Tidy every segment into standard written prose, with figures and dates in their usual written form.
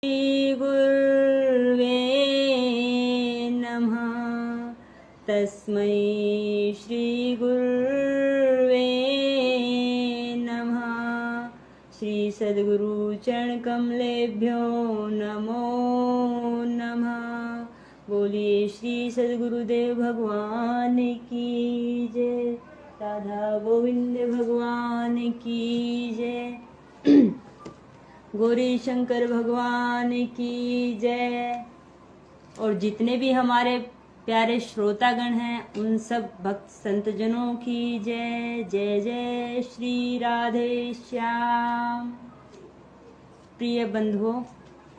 श्रीगुरुवे नमः। तस्मै श्रीगुरुवे नमः। श्री सद्गुरु चरण कमलेभ्यो नमो नमः। बोलिए श्री सद्गुरुदेव भगवान की जय। राधा गोविंद भगवान की जय। गौरी शंकर भगवान की जय। और जितने भी हमारे प्यारे श्रोतागण हैं उन सब भक्त संतजनों की जय। जय जय श्री राधे श्याम। प्रिय बंधुओं,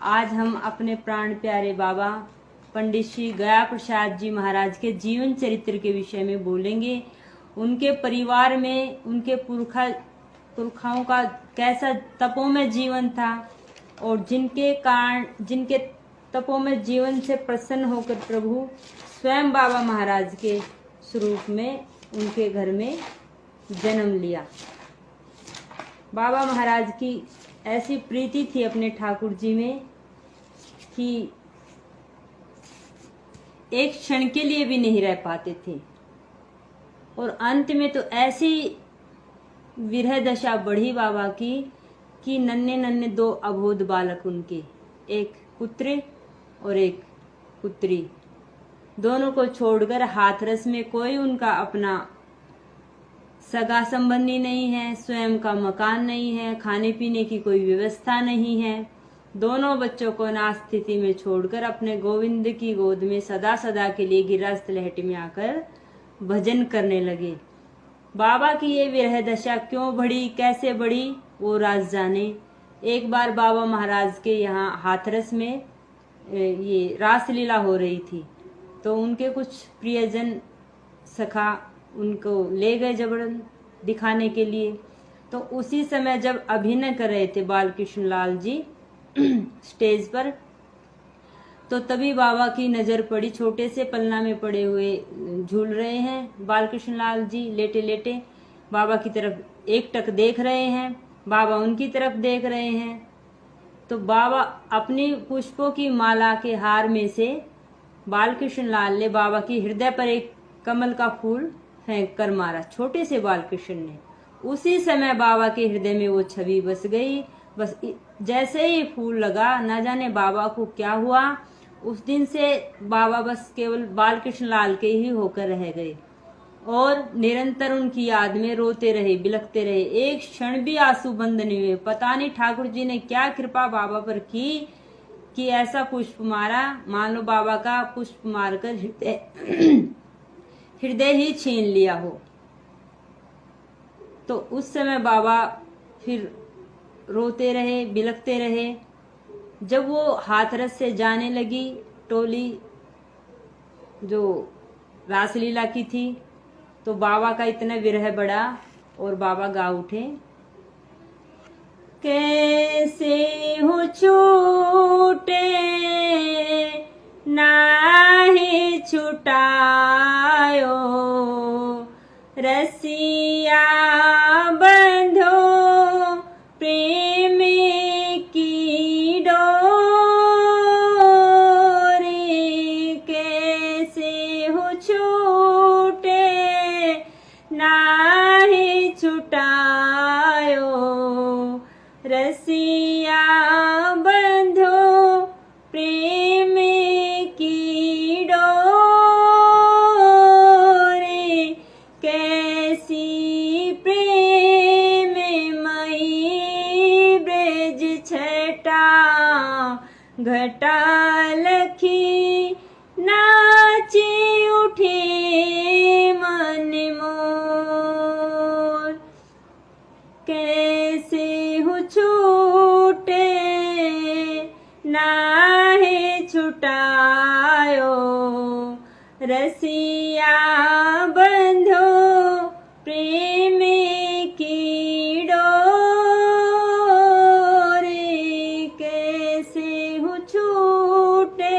आज हम अपने प्राण प्यारे बाबा पंडित श्री गया प्रसाद जी महाराज के जीवन चरित्र के विषय में बोलेंगे। उनके परिवार में उनके पुरखाओं का कैसा तपों में जीवन था और जिनके तपों में जीवन से प्रसन्न होकर प्रभु स्वयं बाबा महाराज के स्वरूप में उनके घर में जन्म लिया। बाबा महाराज की ऐसी प्रीति थी अपने ठाकुर जी में कि एक क्षण के लिए भी नहीं रह पाते थे। और अंत में तो ऐसी विरह दशा बढ़ी बाबा की कि नन्हे नन्हे दो अबोध बालक उनके, एक पुत्र और एक पुत्री, दोनों को छोड़कर हाथरस में कोई उनका अपना सगा संबंधी नहीं है, स्वयं का मकान नहीं है, खाने पीने की कोई व्यवस्था नहीं है। दोनों बच्चों को अनाथ स्थिति में छोड़कर अपने गोविंद की गोद में सदा सदा के लिए गिरस्थ लहटी में आकर भजन करने लगे। बाबा की ये विरह दशा क्यों बढ़ी, कैसे बढ़ी, वो राज जाने। एक बार बाबा महाराज के यहाँ हाथरस में ये रासलीला हो रही थी, तो उनके कुछ प्रियजन सखा उनको ले गए जबरन दिखाने के लिए। तो उसी समय जब अभिनय कर रहे थे बालकृष्ण लाल जी स्टेज पर, तो तभी बाबा की नजर पड़ी। छोटे से पलना में पड़े हुए झूल रहे हैं बालकृष्ण लाल जी लेटे लेटे, बाबा की तरफ एकटक देख रहे हैं, बाबा उनकी तरफ देख रहे हैं। तो बाबा अपनी पुष्पों की माला के हार में से बालकृष्ण लाल ने बाबा की हृदय पर एक कमल का फूल फेंक कर मारा, छोटे से बालकृष्ण ने। उसी समय बाबा के हृदय में वो छवि बस गई। बस जैसे ही फूल लगा, न जाने बाबा को क्या हुआ, उस दिन से बाबा बस केवल बालकृष्ण लाल के ही होकर रह गए और निरंतर उनकी याद में रोते रहे, बिलखते रहे। एक क्षण भी आंसू बंद नहीं हुए। पता नहीं ठाकुर जी ने क्या कृपा बाबा पर की कि ऐसा पुष्प मारा, मान लो बाबा का पुष्प मारकर हृदय ही छीन लिया हो। तो उस समय बाबा फिर रोते रहे, बिलखते रहे। जब वो हाथरस से जाने लगी टोली जो रासलीला की थी, तो बाबा का इतना विरह बढ़ा और बाबा गा उठे, कैसे हो छूटे नाहे छुटायो, रसिया बंधो प्रेम की डोरी, कैसे हो छूटे नाहे छुटायो, रसिया बंधो प्रेम की डोरी, कैसी प्रेम मई ब्रज छटा, घटा लखी नाची उठी मन मोर, कैसे हो छूटे नाहे छुटायो, रसिया बंधो प्रेम की डोरी, कैसे हो छूटे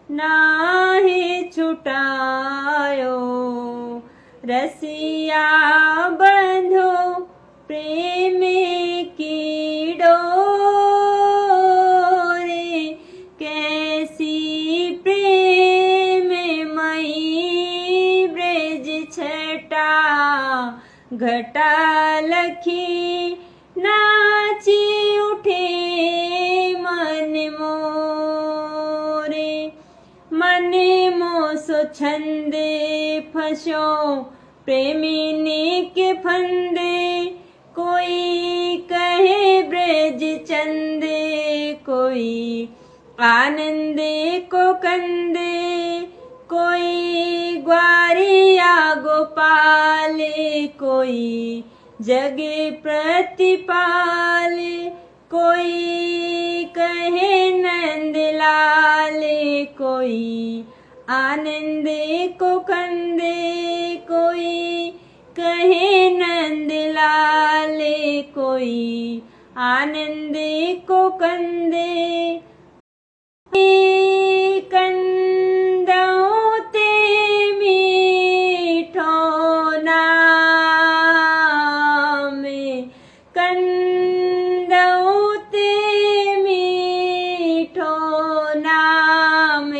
नाहे छुटायो, रसिया बंधो प्रेम की डोरी। घटा लखी नाची उठे मन मोरे। मन मोसो छंदे फंसो प्रेमिनी के फंदे। कोई कहे ब्रज चंदे कोई आनंदे को कंदे। कोई ग्वारिया गोपाले कोई जगे प्रतिपाले। कोई कहे नंद लाले कोई आनंदे को कंदे। कोई कहे नंद लाले कोई आनंदे को कंदे। कंदों ते मीठो नाम। कंदों ते मीठो नाम।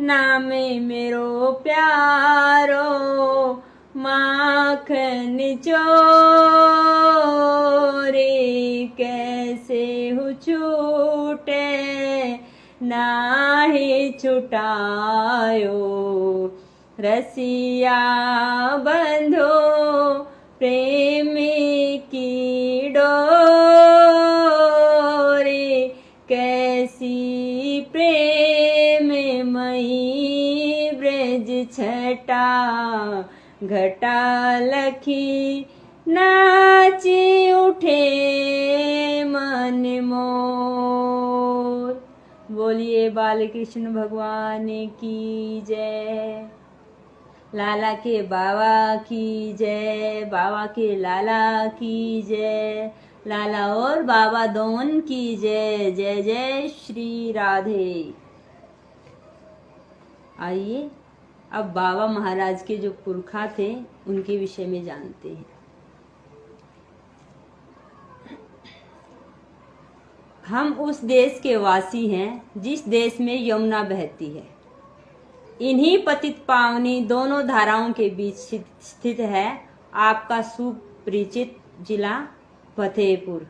नाम मेरो प्यारो माखन चोरे। कैसे हु छूटे नाहि छुटायो। रसिया बंधो प्रेम की डोरे। कैसी प्रेममयी ब्रज छटा। घटा लखी नाची उठे मन मोर। बोलिए बाल कृष्ण भगवान की जय। लाला के बाबा की जय। बाबा के लाला की जय। लाला और बाबा दोनों की जय। जय जय श्री राधे। आइए अब बाबा महाराज के जो पुरखा थे उनके विषय में जानते हैं। हम उस देश के वासी हैं जिस देश में यमुना बहती है। इन्हीं पतित पावनी दोनों धाराओं के बीच स्थित है आपका सुपरिचित जिला फतेहपुर।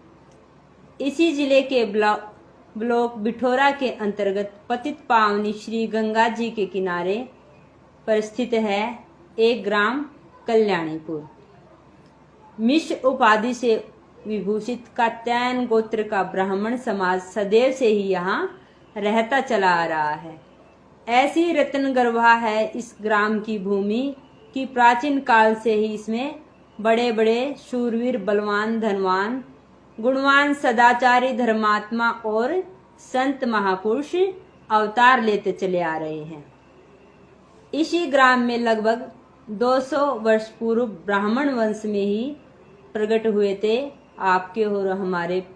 इसी जिले के ब्लॉक बिठौरा के अंतर्गत पतित पावनी श्री गंगा जी के किनारे पर स्थित है एक ग्राम कल्याणीपुर। मिश्र उपाधि से विभूषित कात्यायन गोत्र का ब्राह्मण समाज सदैव से ही यहाँ रहता चला आ रहा है। ऐसी रत्न गर्भा है इस ग्राम की भूमि कि प्राचीन काल से ही इसमें बड़े बड़े शूरवीर बलवान धनवान गुणवान सदाचारी धर्मात्मा और संत महापुरुष अवतार लेते चले आ रहे हैं। इसी ग्राम में लगभग 200 वर्ष पूर्व ब्राह्मण वंश में ही प्रकट हुए थे आपके और हमारे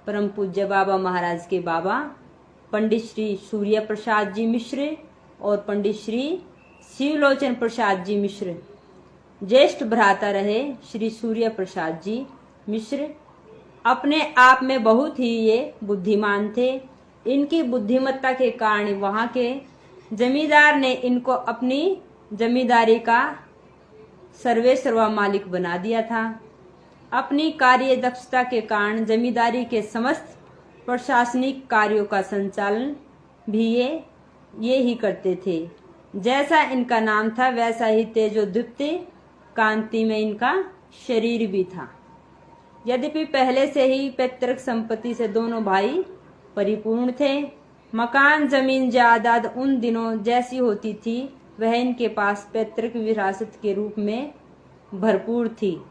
परम पूज्य बाबा महाराज के बाबा पंडित श्री सूर्य प्रसाद जी मिश्र और पंडित श्री शिवलोचन प्रसाद जी मिश्र। ज्येष्ठ भ्राता रहे श्री सूर्य प्रसाद जी मिश्र अपने आप में बहुत ही ये बुद्धिमान थे। इनकी बुद्धिमत्ता के कारण वहाँ के जमींदार ने इनको अपनी जमींदारी का सर्वेसर्वा मालिक बना दिया था। अपनी कार्य दक्षता के कारण जमींदारी के समस्त प्रशासनिक कार्यों का संचालन भी ये ही करते थे। जैसा इनका नाम था वैसा ही तेजोदीप्त कांति में इनका शरीर भी था। यद्यपि पहले से ही पैतृक संपत्ति से दोनों भाई परिपूर्ण थे। मकान जमीन जायदाद उन दिनों जैसी होती थी वह इनके पास पैतृक विरासत के रूप में भरपूर थी।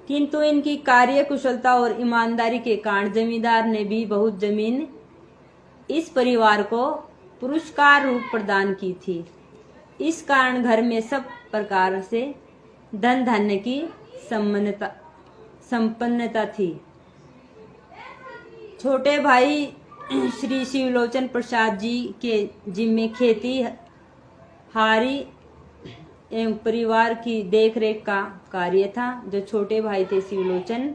किंतु इनकी कार्य कुशलता और ईमानदारी के कारण जमींदार ने भी बहुत जमीन इस परिवार को पुरस्कार रूप प्रदान की थी। इस कारण घर में सब प्रकार से धन धान्य की संपन्नता थी। छोटे भाई श्री शिवलोचन प्रसाद जी के जिम्मे खेती हारी एवं परिवार की देखरेख का कार्य था। जो छोटे भाई थे शिवलोचन,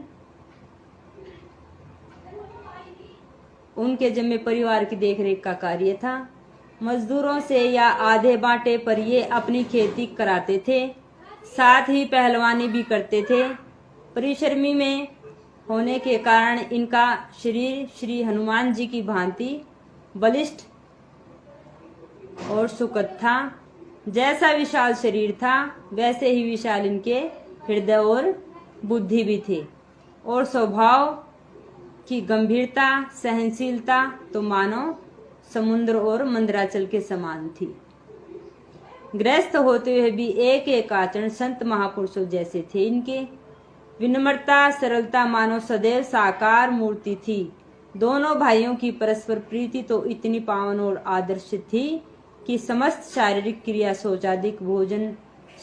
उनके जिम्मे परिवार की देखरेख का कार्य था। मजदूरों से या आधे बांटे पर ये अपनी खेती कराते थे। साथ ही पहलवानी भी करते थे। परिश्रमी में होने के कारण इनका शरीर श्री हनुमान जी की भांति बलिष्ठ और सुखद था। जैसा विशाल शरीर था वैसे ही विशाल इनके हृदय और बुद्धि भी थे, और स्वभाव की गंभीरता सहनशीलता तो मानो समुद्र और मंदराचल के समान थी। गृहस्थ होते हुए भी एक एक आचरण संत महापुरुषों जैसे थे इनके। विनम्रता सरलता मानो सदैव साकार मूर्ति थी। दोनों भाइयों की परस्पर प्रीति तो इतनी पावन और आदर्श थी कि समस्त शारीरिक क्रिया शौचादिक भोजन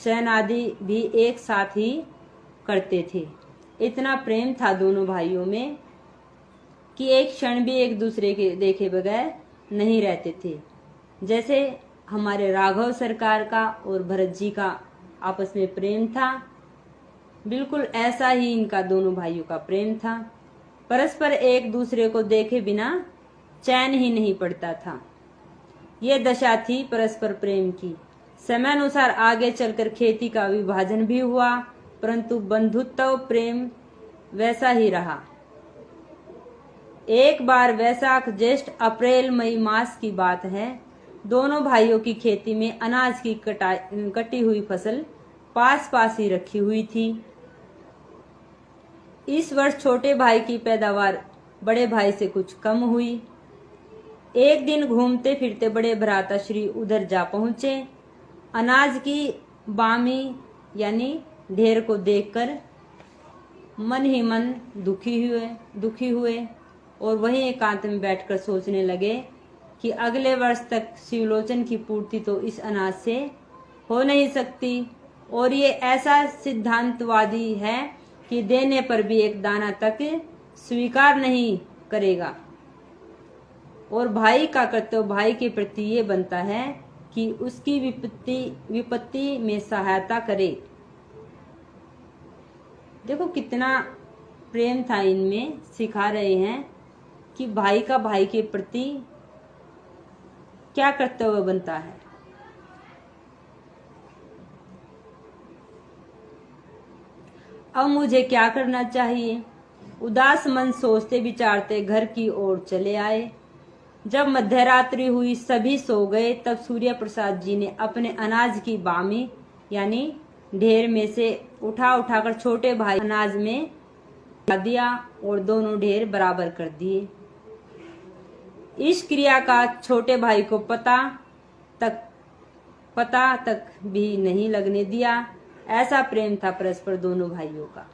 शयन आदि भी एक साथ ही करते थे। इतना प्रेम था दोनों भाइयों में कि एक क्षण भी एक दूसरे के देखे बगैर नहीं रहते थे। जैसे हमारे राघव सरकार का और भरत जी का आपस में प्रेम था, बिल्कुल ऐसा ही इनका दोनों भाइयों का प्रेम था। परस्पर एक दूसरे को देखे बिना चैन ही नहीं पड़ता था। ये दशा थी परस्पर प्रेम की। समय अनुसार आगे चलकर खेती का विभाजन भी हुआ, परंतु बंधुत्व प्रेम वैसा ही रहा। एक बार वैशाख ज्येष्ठ अप्रैल मई मास की बात है। दोनों भाइयों की खेती में अनाज की कटी हुई फसल पास पास ही रखी हुई थी। इस वर्ष छोटे भाई की पैदावार बड़े भाई से कुछ कम हुई। एक दिन घूमते फिरते बड़े भ्राता श्री उधर जा पहुंचे। अनाज की बामी यानी ढेर को देखकर मन ही मन दुखी हुए और वहीं एकांत में बैठकर सोचने लगे कि अगले वर्ष तक शिवलोचन की पूर्ति तो इस अनाज से हो नहीं सकती, और ये ऐसा सिद्धांतवादी है कि देने पर भी एक दाना तक स्वीकार नहीं करेगा। और भाई का कर्तव्य भाई के प्रति ये बनता है कि उसकी विपत्ति में सहायता करे। देखो कितना प्रेम था इनमें, सिखा रहे हैं कि भाई का भाई के प्रति क्या कर्तव्य बनता है। अब मुझे क्या करना चाहिए? उदास मन सोचते विचारते घर की ओर चले आए। जब मध्यरात्रि हुई सभी सो गए, तब सूर्य प्रसाद जी ने अपने अनाज की बामी यानी ढेर में से उठाकर छोटे भाई अनाज में डाल दिया और दोनों ढेर बराबर कर दिए। इस क्रिया का छोटे भाई को पता तक भी नहीं लगने दिया। ऐसा प्रेम था परस्पर दोनों भाइयों का,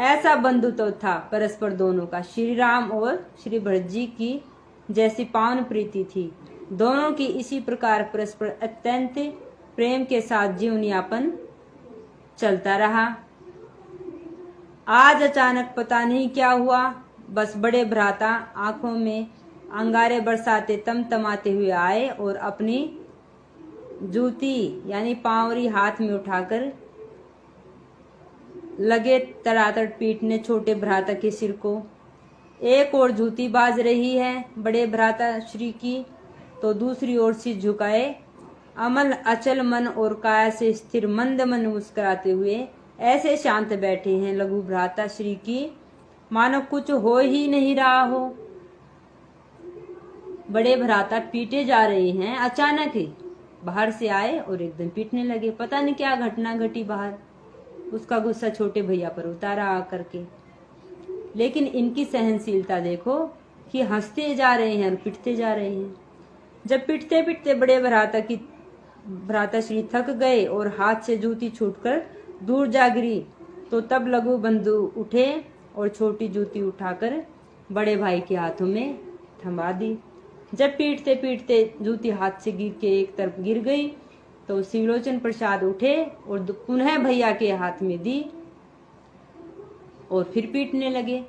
ऐसा बंधुत्व था परस्पर दोनों का। श्री राम और श्री भरत जी की जैसी पावन प्रीति थी। दोनों की इसी प्रकार परस्पर अत्यंत प्रेम के साथ जीवन यापन चलता रहा। आज अचानक पता नहीं क्या हुआ, बस बड़े भ्राता आंखों में अंगारे बरसाते तमतमाते हुए आए और अपनी जूती यानी पावरी हाथ में उठाकर लगे तड़ातड़ पीटने छोटे भ्राता के सिर को। एक ओर जूती बाज रही है बड़े भ्राता श्री की, तो दूसरी ओर सिर झुकाए अमल अचल मन और काया से स्थिर मंद मन मुस्कुराते हुए ऐसे शांत बैठे हैं लघु भ्राता श्री की मानो कुछ हो ही नहीं रहा हो। बड़े भ्राता पीटे जा रहे हैं, अचानक ही बाहर से आए और एकदम पीटने लगे। पता नहीं क्या घटना घटी बाहर, उसका गुस्सा छोटे भैया पर उतारा आकर के। लेकिन इनकी सहनशीलता देखो कि हंसते जा रहे हैं और पिटते जा रहे हैं। जब पिटते पिटते बड़े भ्राता श्री थक गए और हाथ से जूती छूटकर दूर जा गिरी, तो तब लघु बंधु उठे और छोटी जूती उठाकर बड़े भाई के हाथों में थमा दी। जब पीटते पीटते जूती हाथ से गिर के एक तरफ गिर गई, तो शिवलोचन प्रसाद उठे और पुनः भैया के हाथ में दी और फिर पीटने लगे।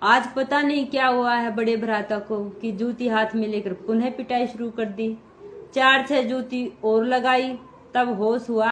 आज पता नहीं क्या हुआ है बड़े भ्राता को कि जूती हाथ में लेकर पुनः पिटाई शुरू कर दी। 4-6 जूती और लगाई, तब होश हुआ